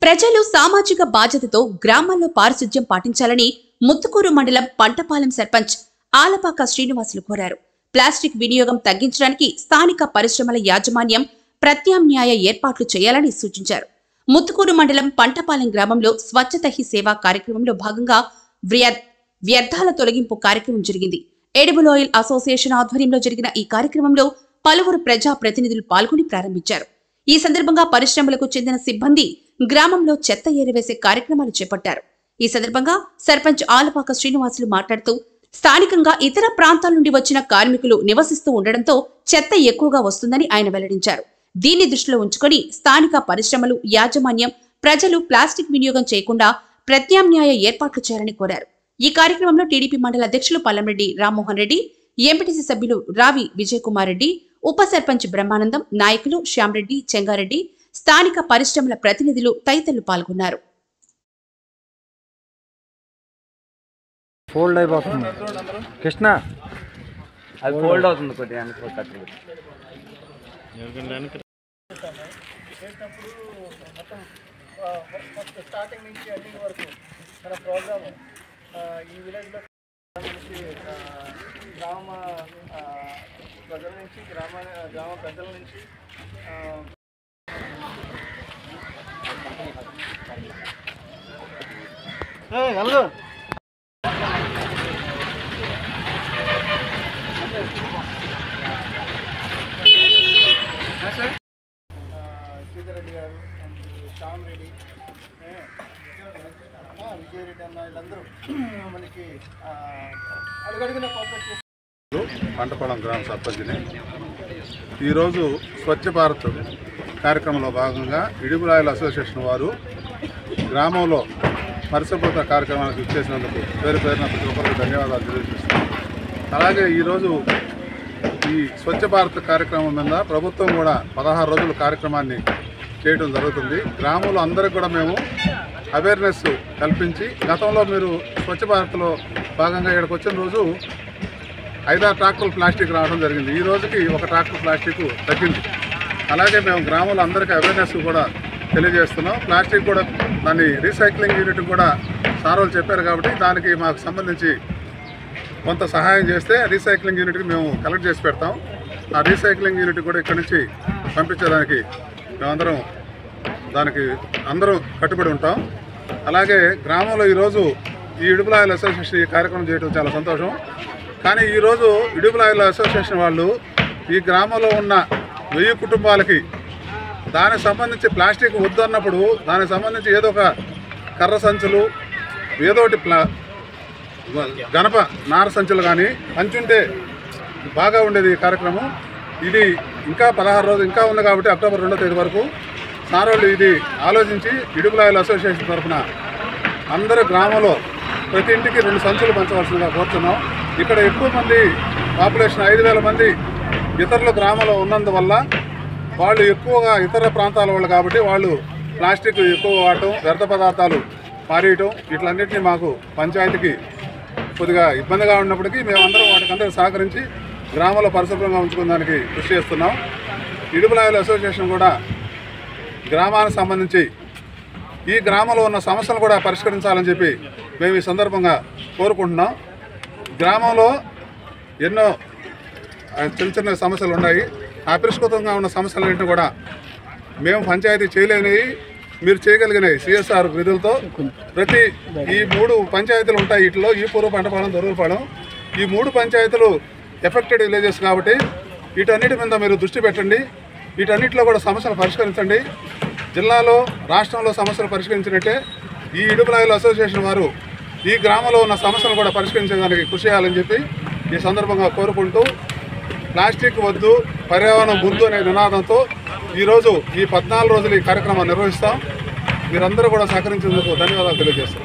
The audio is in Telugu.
ప్రజలు సామాజిక బాధ్యతతో గ్రామాల్లో పారిశుధ్యం పాటించాలని ముత్తుకూరు మండలం పంటపాలెం సర్పంచ్ ఆలపాక శ్రీనివాసులు కోరారు. ప్లాస్టిక్ వినియోగం తగ్గించడానికి స్థానిక పరిశ్రమల యాజమాన్యం ప్రత్యామ్నాయ ఏర్పాట్లు చేయాలని సూచించారు. ముత్తుకూరు మండలం పంటపాలెం గ్రామంలో స్వచ్ఛత హీ సేవా కార్యక్రమంలో భాగంగా వ్యర్థాల తొలగింపు కార్యక్రమం జరిగింది. ఎడిబుల్ ఆయిల్ అసోసియేషన్ ఆధ్వర్యంలో జరిగిన ఈ కార్యక్రమంలో పలువురు ప్రజా ప్రతినిధులు పాల్గొని ప్రారంభించారు. ఈ సందర్భంగా పరిశ్రమలకు చెందిన సిబ్బంది గ్రామంలో చెత్త ఏరివేసే కార్యక్రమాలు చేపట్టారు. ఈ సందర్భంగా సర్పంచ్ ఆలపాక శ్రీనివాసులు మాట్లాడుతూ స్థానికంగా ఇతర ప్రాంతాల నుండి వచ్చిన కార్మికులు నివసిస్తూ ఉండడంతో చెత్త ఎక్కువగా వస్తుందని ఆయన వెల్లడించారు. దీన్ని దృష్టిలో ఉంచుకొని స్థానిక పరిశ్రమలు యాజమాన్యం ప్రజలు ప్లాస్టిక్ వినియోగం చేయకుండా ప్రత్యామ్నాయ ఏర్పాట్లు చేయాలని కోరారు. ఈ కార్యక్రమంలో టీడీపీ మండల అధ్యక్షులు పల్లంరెడ్డి రామ్మోహన్ రెడ్డి, ఎంపీటీసీ సభ్యులు రావి విజయ్ కుమార్ రెడ్డి, ఉప సర్పంచ్ బ్రహ్మానందం, నాయకులు శ్యామరెడ్డి, చెంగారెడ్డి, స్థానిక పరిశ్రమల ప్రతినిధులు తదితరులు పాల్గొన్నారు. ఫోల్డ్ అయిపోతుంది కృష్ణ, అది ఫోల్డ్ అవుతుంది కొద్దిగా స్టార్టింగ్ నుంచి ఎండింగ్ వరకు మన ప్రోగ్రాము ఈ విలేజ్లో నుంచి గ్రామ ప్రజల నుంచి గ్రామ పెద్దల నుంచి హలో శ్రీధరెడ్డి గారు, శ్యామరెడ్డి, విజయరెడ్డి అన్న వీళ్ళందరూ మనకి అడుగడుగున కోఆపరేట్ చేస్తారు. పంటపాలెం గ్రామ సర్పంచ్ని ఈరోజు స్వచ్ఛ భారత్ కార్యక్రమంలో భాగంగా ఎడిబుల్ ఆయిల్ అసోసియేషన్ వారు గ్రామంలో పరిశుభ్రత కార్యక్రమానికి ఇచ్చేసినందుకు పేరు పేరున ప్రతి ఒక్కరికి ధన్యవాదాలు తెలియజేస్తున్నాను. అలాగే ఈరోజు ఈ స్వచ్ఛ భారత్ కార్యక్రమం మీద ప్రభుత్వం కూడా 16 రోజుల కార్యక్రమాన్ని చేయడం జరుగుతుంది. గ్రామంలో అందరికీ కూడా మేము అవేర్నెస్ కల్పించి, గతంలో మీరు స్వచ్ఛ భారత్లో భాగంగా ఇక్కడికి వచ్చిన రోజు 5-6 ట్రాక్టర్లు ప్లాస్టిక్ రావడం జరిగింది. ఈ రోజుకి 1 ట్రాక్టర్ ప్లాస్టిక్ తగ్గింది. అలాగే మేము గ్రామంలో అందరికీ అవేర్నెస్ కూడా తెలియజేస్తున్నాం. ప్లాస్టిక్ కూడా దాన్ని రీసైక్లింగ్ యూనిట్ కూడా సార్ వాళ్ళు చెప్పారు కాబట్టి దానికి మాకు సంబంధించి కొంత సహాయం చేస్తే రీసైక్లింగ్ యూనిట్కి మేము కలెక్ట్ చేసి పెడతాం. ఆ రీసైక్లింగ్ యూనిట్ కూడా ఇక్కడి నుంచి పంపించేదానికి మేమందరం దానికి అందరం కట్టుబడి ఉంటాం. అలాగే గ్రామంలో ఈరోజు ఈ ఎడిబుల్ ఆయిల్ అసోసియేషన్ ఈ కార్యక్రమం చేయడం చాలా సంతోషం. కానీ ఈరోజు ఎడిబుల్ ఆయిల్ అసోసియేషన్ వాళ్ళు ఈ గ్రామంలో ఉన్న 1000 కుటుంబాలకి దానికి సంబంధించి ప్లాస్టిక్ వద్దు అన్నప్పుడు దానికి సంబంధించి ఏదో ఒక కర్ర సంచులు, ఏదోటి గణప నార సంచులు కానీ పంచుంటే బాగా ఉండేది ఈ కార్యక్రమం. ఇది ఇంకా 16 రోజులు ఇంకా ఉంది కాబట్టి అక్టోబర్ 2వ తేదీ వరకు సార్ వాళ్ళు ఇది ఆలోచించి ఎడిబుల్ ఆయిల్ అసోసియేషన్ తరఫున అందరూ గ్రామంలో ప్రతి ఇంటికి 2 సంచులు పంచవలసిందిగా కోరుతున్నాం. ఇక్కడ ఎక్కువ మంది పాపులేషన్ 5000 మంది ఇతరుల గ్రామంలో ఉన్నందువల్ల వాళ్ళు ఎక్కువగా ఇతర ప్రాంతాల వాళ్ళు కాబట్టి వాళ్ళు ప్లాస్టిక్ ఎక్కువ వాడటం, వ్యర్థ పదార్థాలు పారేయటం వీటిలన్నింటినీ మాకు పంచాయతీకి కొద్దిగా ఇబ్బందిగా ఉన్నప్పటికీ మేమందరం వాటికందరూ సహకరించి గ్రామంలో పరిశుభ్రంగా ఉంచుకోవడానికి కృషి చేస్తున్నాం. ఎడిబుల్ ఆయిల్ అసోసియేషన్ కూడా గ్రామానికి సంబంధించి ఈ గ్రామంలో ఉన్న సమస్యలు కూడా పరిష్కరించాలని చెప్పి మేము ఈ సందర్భంగా కోరుకుంటున్నాం. గ్రామంలో ఎన్నో చిన్న చిన్న సమస్యలు ఉన్నాయి. అపరిష్కృతంగా ఉన్న సమస్యలన్నింటినీ కూడా మేము పంచాయతీ చేయలేనివి మీరు చేయగలిగినాయి సిఎస్ఆర్ నిధులతో. ప్రతి ఈ 3 పంచాయతీలు ఉంటాయి. వీటిలో ఈపూరు, పంటపాలెం, దొరూరుపాలెం ఈ 3 పంచాయతీలు ఎఫెక్టెడ్ విలేజెస్ కాబట్టి వీటన్నిటి మీద మీరు దృష్టి పెట్టండి. వీటన్నిటిలో కూడా సమస్యలు పరిష్కరించండి. జిల్లాలో, రాష్ట్రంలో సమస్యలు పరిష్కరించినట్టే ఈ ఎడిబుల్ ఆయిల్ అసోసియేషన్ వారు ఈ గ్రామంలో ఉన్న సమస్యలు కూడా పరిష్కరించడానికి కృషి చేయాలని చెప్పి ఈ సందర్భంగా కోరుకుంటూ, ప్లాస్టిక్ వద్దు పర్యావరణం ముందు అనే నినాదంతో ఈరోజు ఈ 14 రోజులు ఈ కార్యక్రమాన్ని నిర్వహిస్తాం. మీరందరూ కూడా సహకరించేందుకు ధన్యవాదాలు తెలియజేస్తాం.